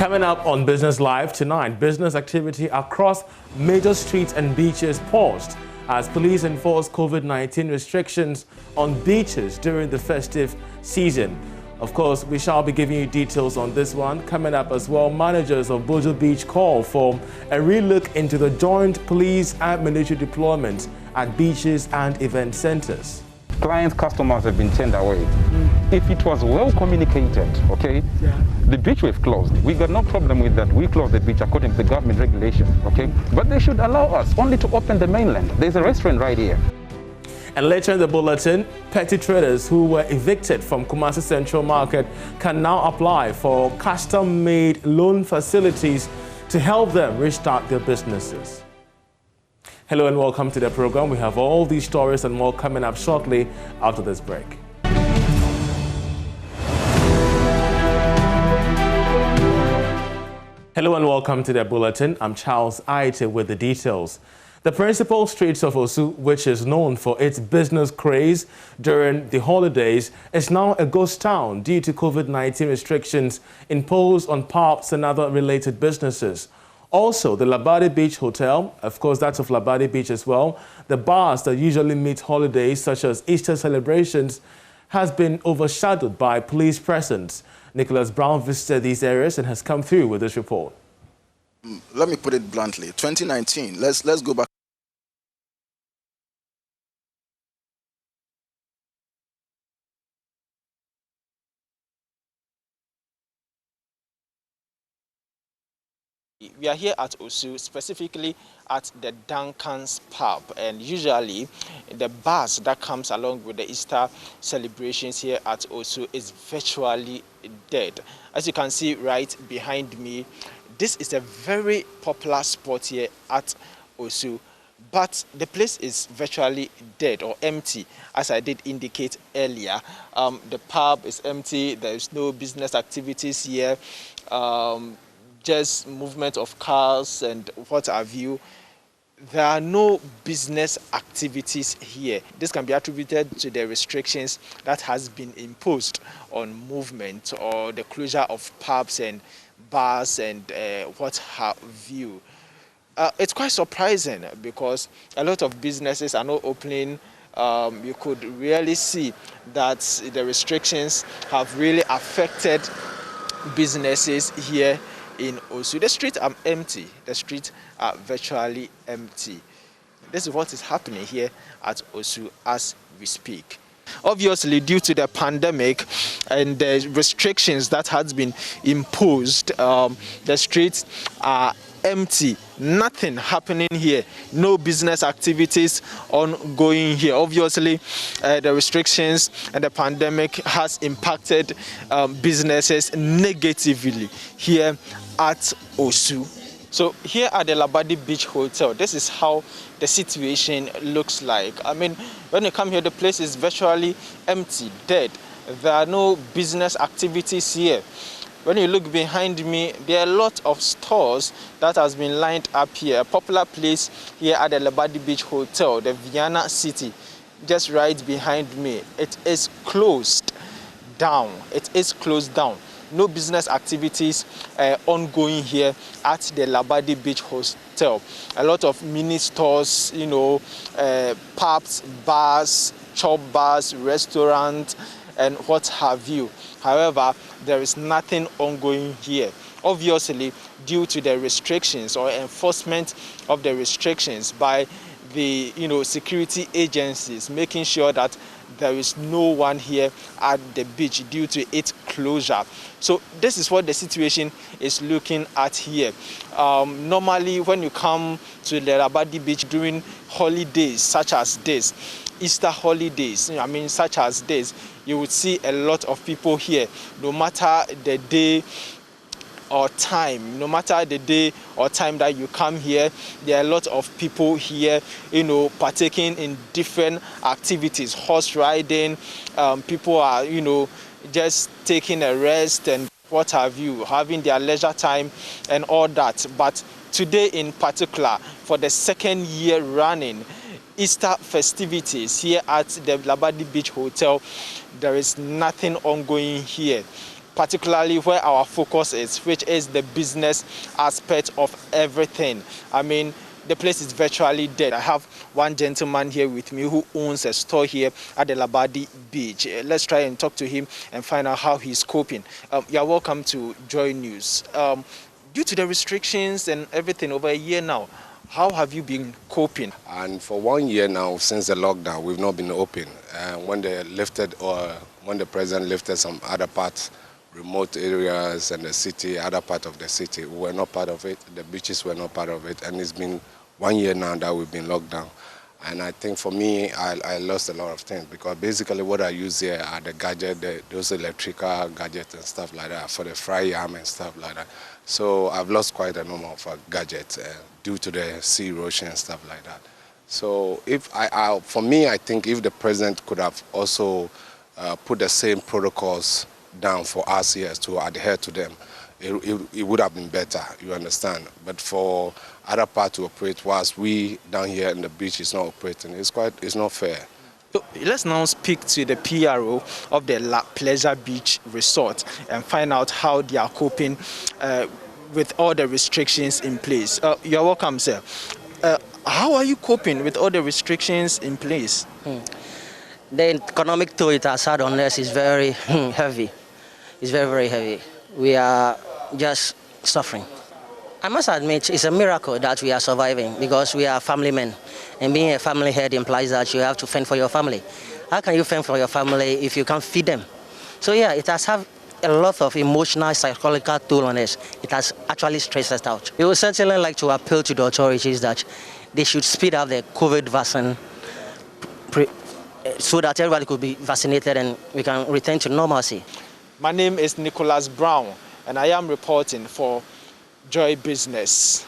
Coming up on Business Live tonight, business activity across major streets and beaches paused as police enforce COVID-19 restrictions on beaches during the festive season. Of course, we shall be giving you details on this one. Coming up as well, managers of Bojo Beach call for a relook into the joint police and military deployment at beaches and event centers. Clients, customers have been turned away. If it was well communicated, okay, the beach we've closed. We got no problem with that. We closed the beach according to the government regulation, okay? But they should allow us only to open the mainland. There's a restaurant right here. And later in the bulletin, petty traders who were evicted from Kumasi Central Market can now apply for custom-made loan facilities to help them restart their businesses. Hello and welcome to the program. We have all these stories and more coming up shortly after this break. Hello and welcome to the bulletin. I'm Charles Aite with the details. The principal streets of Osu, which is known for its business craze during the holidays, is now a ghost town due to COVID-19 restrictions imposed on pubs and other related businesses. Also, the Labadi Beach Hotel, of course that's of Labadi Beach as well, the bars that usually meet holidays such as Easter celebrations, has been overshadowed by police presence. Nicholas Brown visited these areas and has come through with this report. Let me put it bluntly. 2019, let's go back. We are here at Osu, specifically at the Duncan's pub, and usually the bus that comes along with the Easter celebrations here at Osu is virtually dead. As you can see right behind me, this is a very popular spot here at Osu, but the place is virtually dead or empty, as I did indicate earlier. The pub is empty, there is no business activities here. Just movement of cars and what have you. There are no business activities here. This can be attributed to the restrictions that has been imposed on movement or the closure of pubs and bars and what have you. It's quite surprising because a lot of businesses are not opening. You could really see that the restrictions have really affected businesses here in Osu. The streets are empty. The streets are virtually empty. This is what is happening here at Osu as we speak. Obviously, due to the pandemic and the restrictions that has been imposed, the streets are empty. Nothing happening here. No business activities ongoing here. Obviously, the restrictions and the pandemic has impacted businesses negatively here at Osu. So here at the Labadi Beach Hotel, this is how the situation looks like. I mean, when you come here, the place is virtually empty, dead. There are no business activities here. When you look behind me, there are a lot of stores that has been lined up here. A popular place here at the Labadi Beach Hotel, the Vienna City, just right behind me. It is closed down. It is closed down. No business activities ongoing here at the Labadi Beach Hotel. A lot of mini stores, you know, pubs, bars, chop bars, restaurants, and what have you. However, there is nothing ongoing here. Obviously, due to the restrictions or enforcement of the restrictions by the security agencies, making sure that there is no one here at the beach due to its closure. So this is what the situation is looking at here. Normally, when you come to the Labadi Beach during holidays such as this, Easter holidays, such as this, you would see a lot of people here, no matter the day or time. No matter the day or time that you come here, there are a lot of people here, partaking in different activities, horse riding. People are, just taking a rest and what have you, having their leisure time and all that. But today in particular, for the second year running, Easter festivities here at the Labadi Beach Hotel, there is nothing ongoing here. particularly where our focus is, which is the business aspect of everything. I mean, the place is virtually dead. I have one gentleman here with me who owns a store here at the Labadi Beach. Let's try and talk to him and find out how he's coping. You're welcome to Joy News. Due to the restrictions and everything over a year now, how have you been coping? And for 1 year now, since the lockdown, we've not been open. When they lifted, or when the president lifted some other parts, remote areas and the city, other part of the city, we were not part of it. The beaches were not part of it. And it's been 1 year now that we've been locked down. And I think for me, I lost a lot of things, because basically what I use here are the gadgets, those electrical gadgets and stuff like that, for the fry yam and stuff like that. So I've lost quite a number of gadgets due to the sea erosion and stuff like that. So if for me, I think if the president could have also put the same protocols down for us here to adhere to them, it would have been better, you understand. But for other parts to operate whilst we down here in the beach is not operating, it's not fair. So let's now speak to the PRO of the La Pleasure Beach Resort and find out how they are coping with all the restrictions in place. You're welcome, sir. How are you coping with all the restrictions in place? The economic toll it has had on us is very heavy. It's very, very heavy. We are just suffering. I must admit, it's a miracle that we are surviving, because we are family men. And being a family head implies that you have to fend for your family. How can you fend for your family if you can't feed them? So yeah, it has had a lot of emotional, psychological toll on us. It has actually stressed us out. We would certainly like to appeal to the authorities that they should speed up the COVID vaccine so that everybody could be vaccinated and we can return to normalcy. My name is Nicholas Brown, and I am reporting for Joy Business.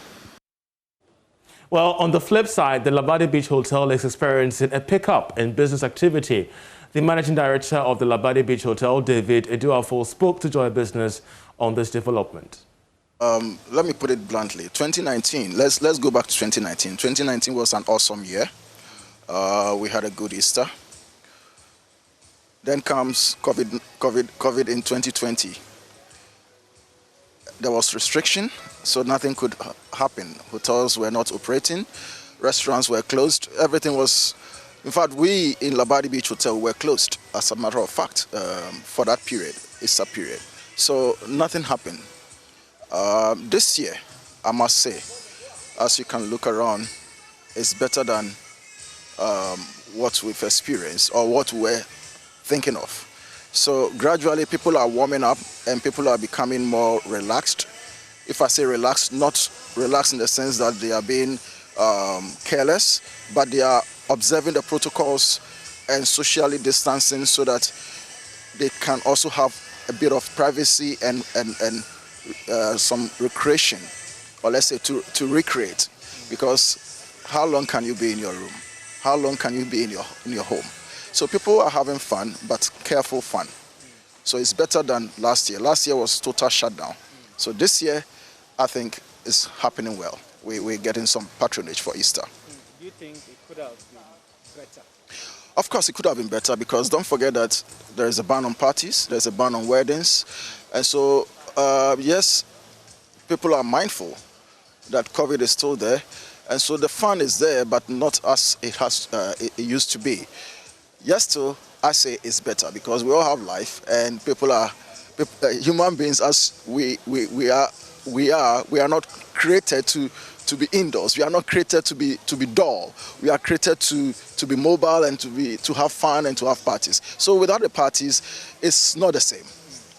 Well, on the flip side, the Labadi Beach Hotel is experiencing a pickup in business activity. The managing director of the Labadi Beach Hotel, David Eduafo, spoke to Joy Business on this development. Let me put it bluntly. 2019, let's go back to 2019. 2019 was an awesome year. We had a good Easter. Then comes COVID in 2020. There was restriction, so nothing could happen. Hotels were not operating, restaurants were closed, everything was... In fact, we in Labadi Beach Hotel were closed, as a matter of fact, for that period, Easter period. So nothing happened. This year, I must say, as you can look around, it's better than what we've experienced or what we were thinking of. So gradually people are warming up and people are becoming more relaxed. If I say relaxed, not relaxed in the sense that they are being careless, but they are observing the protocols and socially distancing so that they can also have a bit of privacy and some recreation, or let's say to recreate. Because how long can you be in your room? How long can you be in your home? So people are having fun, but careful fun. So it's better than last year. Last year was total shutdown. So this year, I think it's happening well. We're getting some patronage for Easter. Do you think it could have been better? Of course, it could have been better, because don't forget that there is a ban on parties, there's a ban on weddings. And so, yes, people are mindful that COVID is still there. And so the fun is there, but not as it used to be. Yes, still, I say it's better, because we all have life, and people are human beings. As we are not created to be indoors. We are not created to be dull. We are created to be mobile and to have fun and to have parties. So without the parties, it's not the same.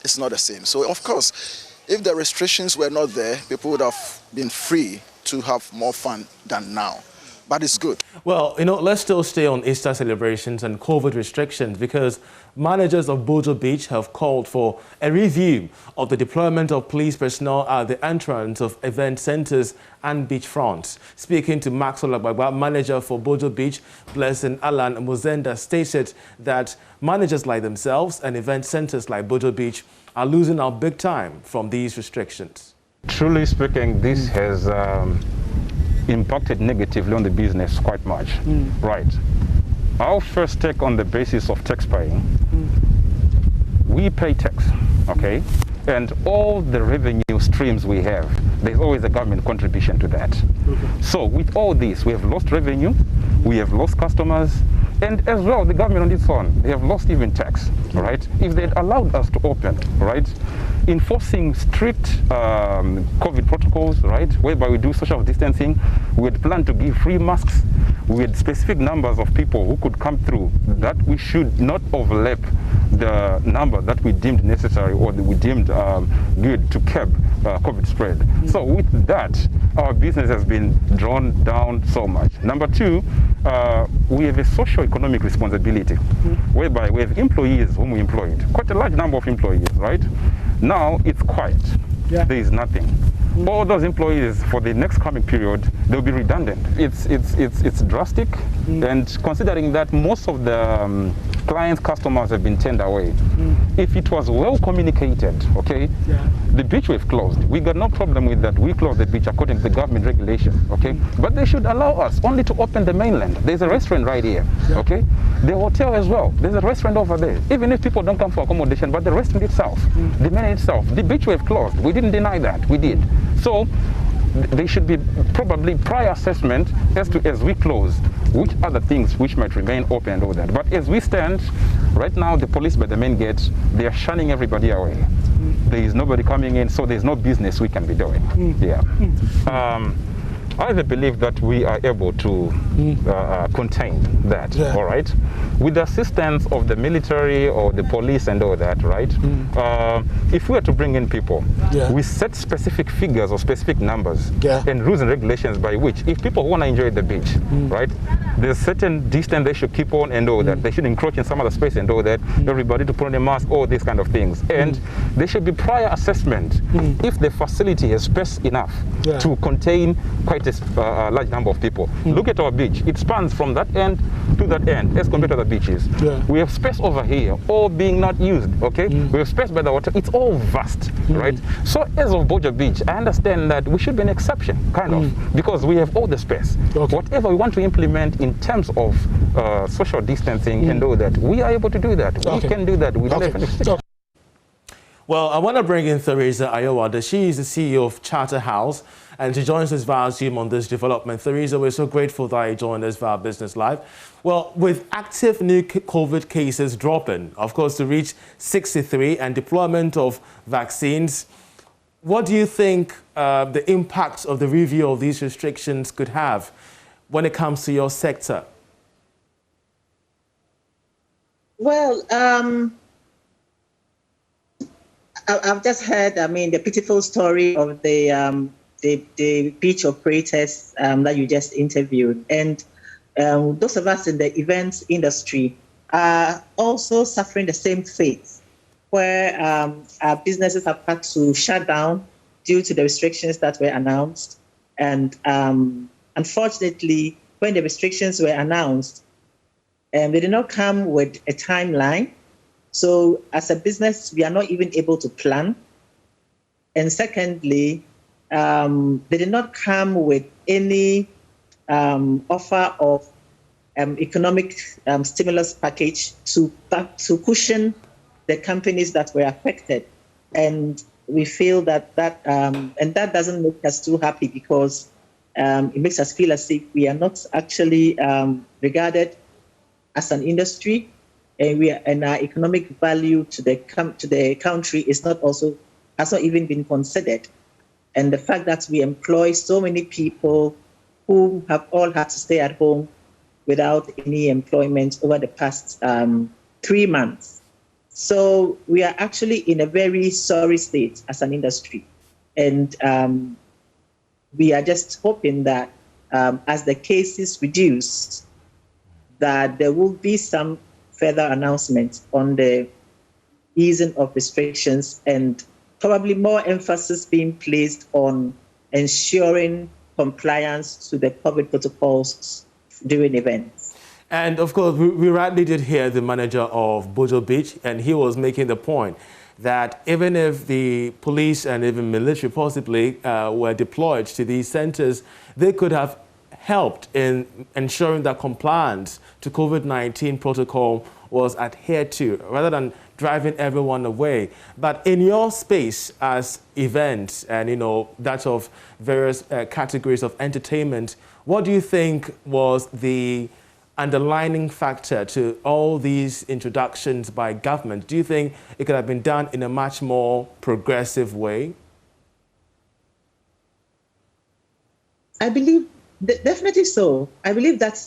It's not the same. So of course, if the restrictions were not there, people would have been free to have more fun than now. But it's good. Well, let's still stay on Easter celebrations and COVID restrictions, because managers of Bojo Beach have called for a review of the deployment of police personnel at the entrance of event centers and beachfronts. Speaking to Maxwell Agbagba, manager for Bojo Beach, Blessing Alan Muzenda stated that managers like themselves and event centers like Bojo Beach are losing out big time from these restrictions. Truly speaking, this has impacted negatively on the business quite much. Right. Our first take on the basis of tax paying, we pay tax. okay? And all the revenue streams we have, there's always a government contribution to that. So with all this, we have lost revenue, we have lost customers, and as well, the government on its own, they have lost even tax, right? If they had allowed us to open, right? Enforcing strict COVID protocols, right? Whereby we do social distancing, we had planned to give free masks, we had specific numbers of people who could come through, that we should not overlap the number that we deemed necessary or that we deemed good to curb COVID spread. So with that, our business has been drawn down so much. Number two, we have a socio-economic responsibility, whereby we have employees whom we employed, quite a large number of employees, right? Now it's quiet. Yeah. There is nothing. All those employees for the next coming period, they'll be redundant. It's drastic, and considering that most of the clients, customers have been turned away. If it was well communicated, okay, the beach we've closed. We got no problem with that. We closed the beach according to the government regulation, okay? But they should allow us only to open the mainland. There's a restaurant right here, okay? The hotel as well. There's a restaurant over there. Even if people don't come for accommodation, but the restaurant itself, the mainland itself, the beach we've closed. We didn't deny that. We did. So there should be probably prior assessment as to, as we close, which other things which might remain open and all that. But as we stand, right now the police by the main gate, they are shunning everybody away. There is nobody coming in, so there's no business we can be doing. I have a belief that we are able to contain that, all right? With the assistance of the military or the police and all that, right? If we were to bring in people, we set specific figures or specific numbers and rules and regulations by which, if people want to enjoy the beach, right? There's certain distance they should keep on and all that. They should encroach in some other space and all that. Everybody to put on a mask, all these kind of things. And there should be prior assessment if the facility has space enough to contain quite a large number of people. Look at our beach. It spans from that end to that end as compared to other beaches. We have space over here, all being not used, okay? We have space by the water. It's all vast, right? So as of Boja Beach, I understand that we should be an exception, kind of, because we have all the space. Whatever we want to implement in terms of social distancing and all that, we are able to do that. We can do that. We don't have any. Well, I want to bring in Theresa Ayowada. She is the CEO of Charter House, and she joins us via Zoom on this development. Theresa, we're so grateful that you joined us via Business Live. Well, with active new COVID cases dropping, of course, to reach 63 and deployment of vaccines, what do you think the impact of the review of these restrictions could have when it comes to your sector? Well, I've just heard, I mean, the pitiful story of the beach operators that you just interviewed. And those of us in the events industry are also suffering the same fate, where our businesses have had to shut down due to the restrictions that were announced. And unfortunately, when the restrictions were announced, they did not come with a timeline. So as a business, we are not even able to plan. And secondly, they did not come with any offer of economic stimulus package to cushion the companies that were affected. And we feel that and that doesn't make us too happy, because it makes us feel as if we are not actually regarded as an industry. And our economic value to the country has not even been considered. And the fact that we employ so many people who have all had to stay at home without any employment over the past 3 months. So we are actually in a very sorry state as an industry. And we are just hoping that as the cases reduce, that there will be some further announcements on the easing of restrictions, and probably more emphasis being placed on ensuring compliance to the COVID protocols during events. And of course, we rightly did hear the manager of Boja Beach, and he was making the point that even if the police and even military possibly were deployed to these centers, they could have helped in ensuring that compliance to COVID-19 protocol was adhered to, rather than driving everyone away. But in your space as events and, that of various categories of entertainment, what do you think was the underlining factor to all these introductions by government? Do you think it could have been done in a much more progressive way? I believe, definitely so. I believe that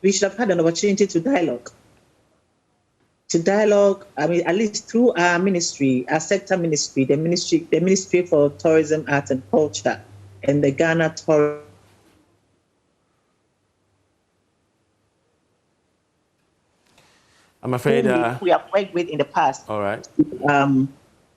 we should have had an opportunity to dialogue. I mean, at least through our ministry, our sector ministry, the Ministry for Tourism, Arts and Culture, and the Ghana Tourism. I'm afraid we have worked with in the past. All right.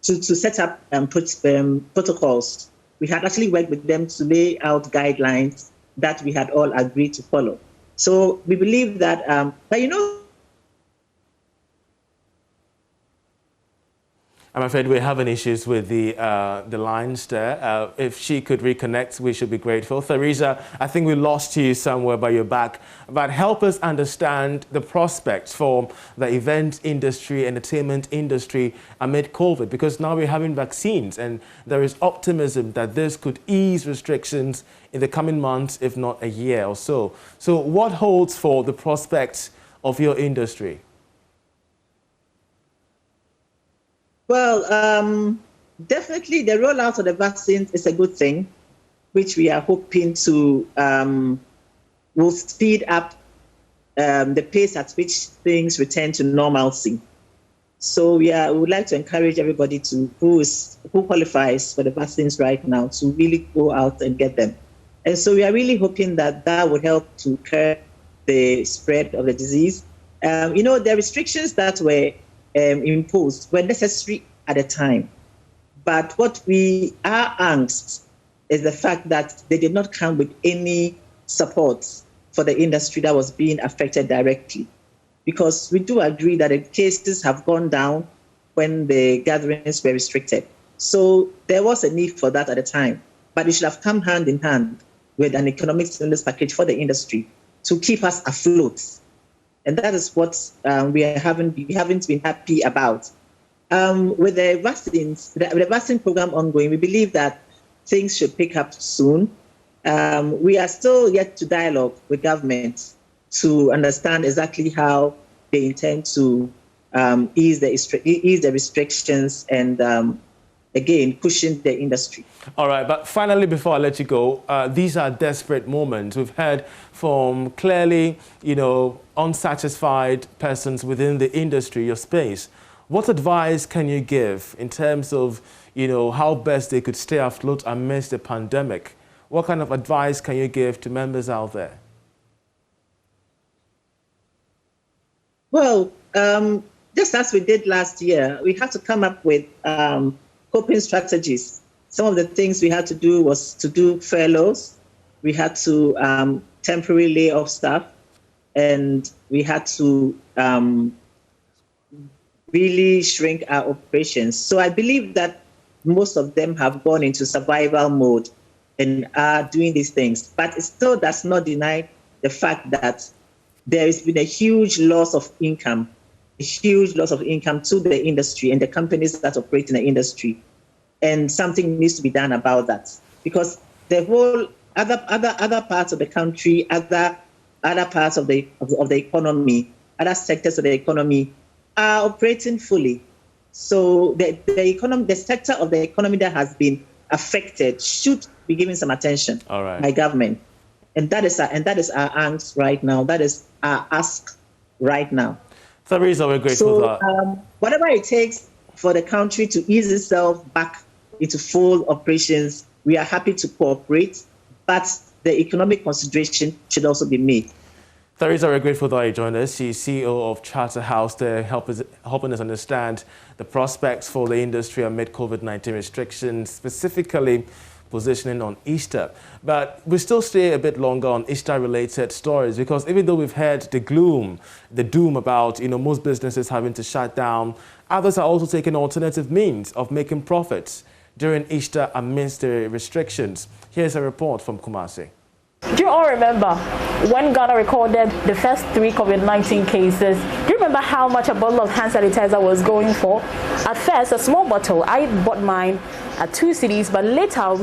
To set up protocols. We had actually worked with them to lay out guidelines that we had all agreed to follow. So we believe that, but I'm afraid we're having issues with the lines there. If she could reconnect, we should be grateful. Theresa, I think we lost you somewhere, but you're back. But help us understand the prospects for the event industry, entertainment industry amid COVID, because now we're having vaccines and there is optimism that this could ease restrictions in the coming months, if not a year or so. So what holds for the prospects of your industry? Well, definitely the rollout of the vaccines is a good thing, which we are hoping to will speed up the pace at which things return to normalcy. So we would like to encourage everybody who qualifies for the vaccines right now to really go out and get them. And so we are really hoping that would help to curb the spread of the disease. The restrictions that were imposed were necessary at the time. But what we are angst is the fact that they did not come with any support for the industry that was being affected directly. Because we do agree that the cases have gone down when the gatherings were restricted. So there was a need for that at the time. But it should have come hand in hand with an economic stimulus package for the industry to keep us afloat. And that is what we haven't been happy about. With the vaccines, the vaccine program ongoing, we believe that things should pick up soon. We are still yet to dialogue with government to understand exactly how they intend to ease the restrictions and again, pushing the industry. All right, but finally, before I let you go, these are desperate moments. We've heard from clearly, unsatisfied persons within the industry, your space. What advice can you give in terms of, how best they could stay afloat amidst the pandemic? What kind of advice can you give to members out there? Well, just as we did last year, we had to come up with coping strategies. Some of the things we had to do was to do furloughs. We had to temporarily lay off staff, and we had to really shrink our operations. So I believe that most of them have gone into survival mode and are doing these things. But it still does not deny the fact that there has been a huge loss of income to the industry and the companies that operate in the industry. And something needs to be done about that, because the whole other parts of the country, other parts of the economy, other sectors of the economy are operating fully. So the sector of the economy that has been affected should be given some attention by government. And that is our angst right now. That is our ask right now. Theresa, we're grateful for that. Whatever it takes for the country to ease itself back into full operations, we are happy to cooperate, but the economic consideration should also be made. Theresa, we're grateful that you joined us. She's CEO of Charterhouse, there helping us understand the prospects for the industry amid COVID-19 restrictions, specifically positioning on Easter. But we still stay a bit longer on Easter-related stories, because even though we've heard the doom about most businesses having to shut down, others are also taking alternative means of making profits during Easter amidst the restrictions. Here's a report from Kumasi. Do you all remember when Ghana recorded the first 3 COVID-19 cases? Do you remember how much a bottle of hand sanitizer was going for? At first, a small bottle, I bought mine at 2 cedis, but later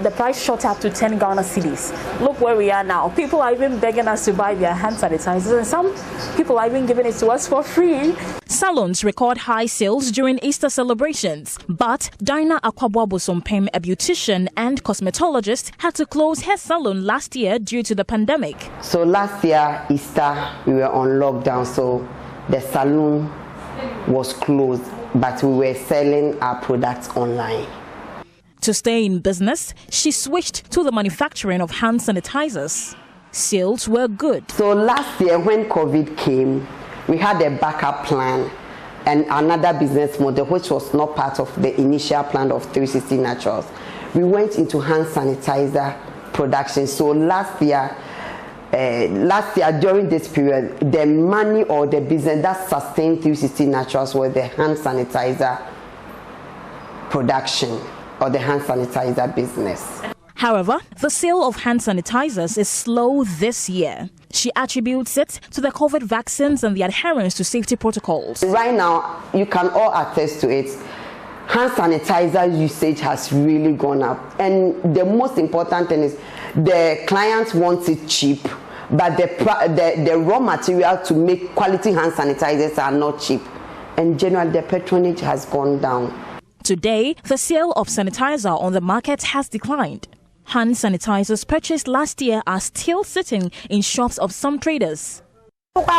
the price shot up to 10 Ghana cedis. Look where we are now. People are even begging us to buy their hand sanitizers, and some people are even giving it to us for free. Salons record high sales during Easter celebrations, but Dinah Akwabwabosompem, a beautician and cosmetologist, had to close her salon last year due to the pandemic. So last year, Easter, we were on lockdown, so the salon was closed, but we were selling our products online. To stay in business, she switched to the manufacturing of hand sanitizers. Sales were good. So last year, when COVID came, we had a backup plan and another business model which was not part of the initial plan of 360 Naturals. We went into hand sanitizer production. So last year during this period, the money or the business that sustained 360 Naturals was the hand sanitizer production or the hand sanitizer business. However, the sale of hand sanitizers is slow this year. She attributes it to the COVID vaccines and the adherence to safety protocols. Right now, you can all attest to it. Hand sanitizer usage has really gone up. And the most important thing is the clients want it cheap, but the raw material to make quality hand sanitizers are not cheap. And generally, the patronage has gone down. Today, the sale of sanitizer on the market has declined. Hand sanitizers purchased last year are still sitting in shops of some traders. Sales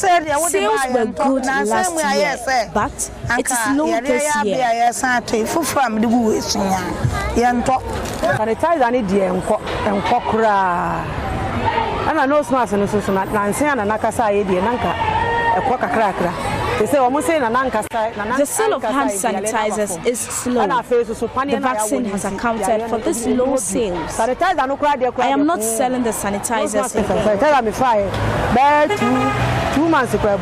were good last year, but it is low this year. The sale of hand sanitizers is slow. The vaccine has accounted for this low sales. I am not selling the sanitizers again. 2 months ago,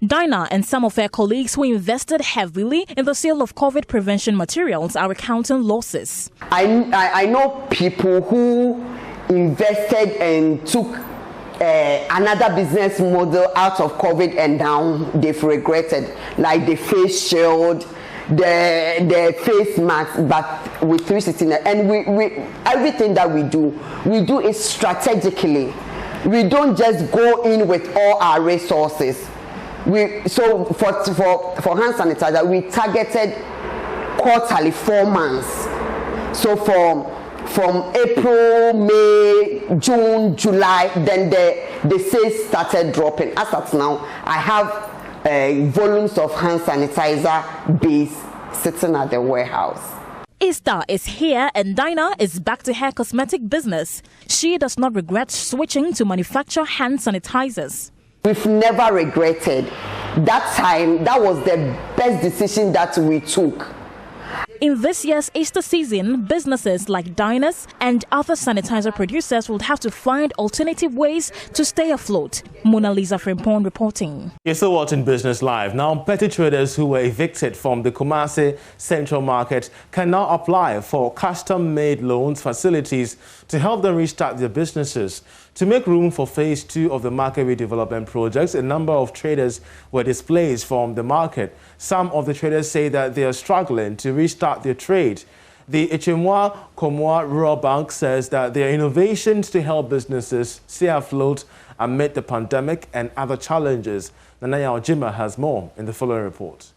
Dinah and some of her colleagues who invested heavily in the sale of COVID prevention materials are recounting losses. I know people who invested and took another business model out of COVID, and now they've regretted, like the face shield, the face mask, but with 360. And we everything that we do it strategically. We don't just go in with all our resources. So for hand sanitizer, we targeted quarterly 4 months. So from April, May, June, July, then the sales started dropping. As at now, I have volumes of hand sanitizer base sitting at the warehouse. Easter is here and Dinah is back to her cosmetic business. She does not regret switching to manufacture hand sanitizers. We've never regretted. That time, that was the best decision that we took. In this year's Easter season, businesses like Dinah's and other sanitizer producers will have to find alternative ways to stay afloat. Mona Lisa Frimpong reporting. You're still watching Business Live. Now, petty traders who were evicted from the Kumasi Central Market can now apply for custom-made loans facilities to help them restart their businesses. To make room for phase 2 of the market redevelopment projects, a number of traders were displaced from the market. Some of the traders say that they are struggling to restart their trade. The Echemwa Komwa Rural Bank says that there are innovations to help businesses stay afloat amid the pandemic and other challenges. Nanaya Ojima has more in the following report.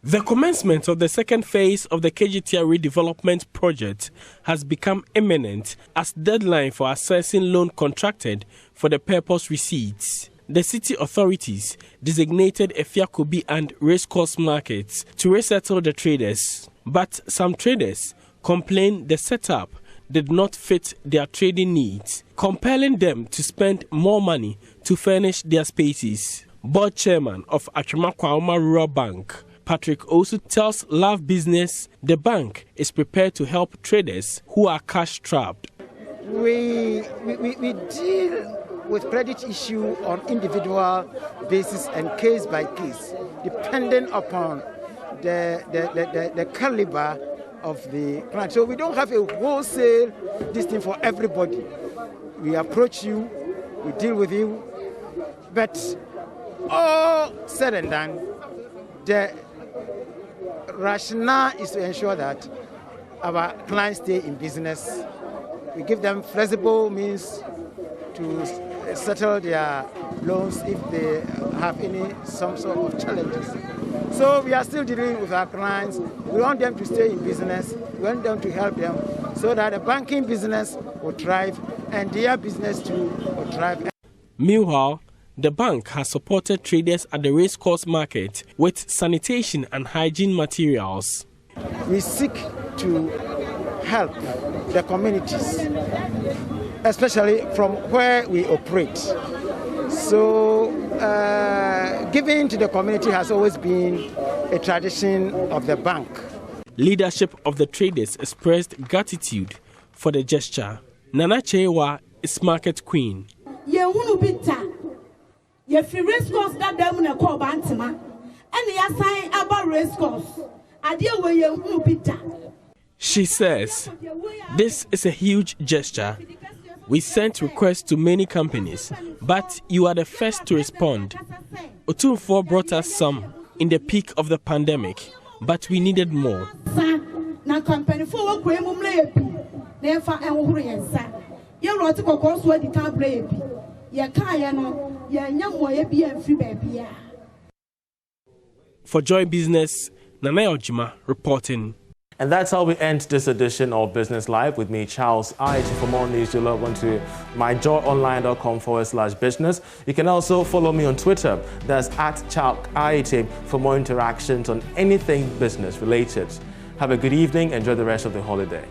The commencement of the second phase of the KGTR redevelopment project has become imminent as deadline for assessing loan contracted for the purpose receipts. The city authorities designated Efiakobi and Racecourse markets to resettle the traders. But some traders complained the setup did not fit their trading needs, compelling them to spend more money to furnish their spaces. Board chairman of Echemwa Rural Bank, Patrick also tells Love Business the bank is prepared to help traders who are cash-strapped. We deal with credit issue on individual basis and case by case, depending upon the caliber of the client. So we don't have a wholesale this thing for everybody. We approach you, we deal with you, but all said and done, the rationale is to ensure that our clients stay in business. We give them flexible means to settle their loans if they have some sort of challenges. So we are still dealing with our clients. We want them to stay in business. We want them to help them so that the banking business will thrive and their business too will thrive. Meanwhile, the bank has supported traders at the racecourse market with sanitation and hygiene materials. We seek to help the communities, especially from where we operate. So giving to the community has always been a tradition of the bank. Leadership of the traders expressed gratitude for the gesture. Nana Chewa is market queen. She says, this is a huge gesture. We sent requests to many companies, but you are the first to respond. Otumfuo brought us some in the peak of the pandemic, but we needed more. For Joy Business, Nana Ojima reporting. And that's how we end this edition of Business Live with me, Charles Ait. For more news, you'll log on to myjoyonline.com/business. You can also follow me on Twitter. That's @CharlesAit for more interactions on anything business related. Have a good evening. Enjoy the rest of the holiday.